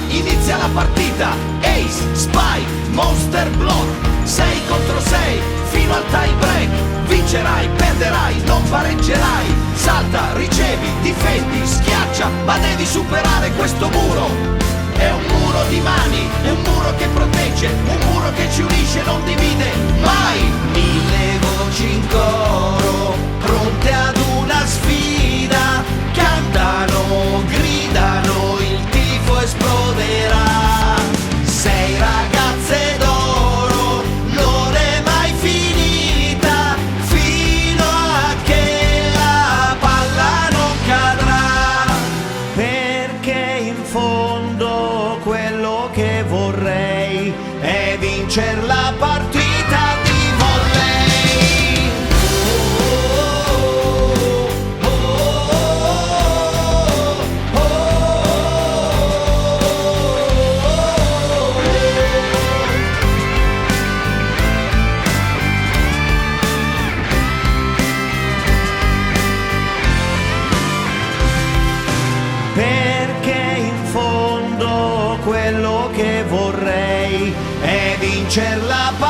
inizia la partita. Ace, Spike, Monster Block, 6 contro 6 fino al tie break. Vincerai, perderai, non pareggerai. Salta, ricevi, difendi, schiaccia, ma devi superare questo muro. È un muro di mani, è un muro che protegge, un muro che ci unisce, non divide mai. 1000 voci in coro, pronte ad una sfida, cantano, gridano, il tifo esploderà. 6 ragazze d'oro, non è mai finita, fino a che la palla non cadrà. Perché in fondo quello che vorrei è vincere la partita di volley. Perché in fondo quello che vorrei è vincere la partita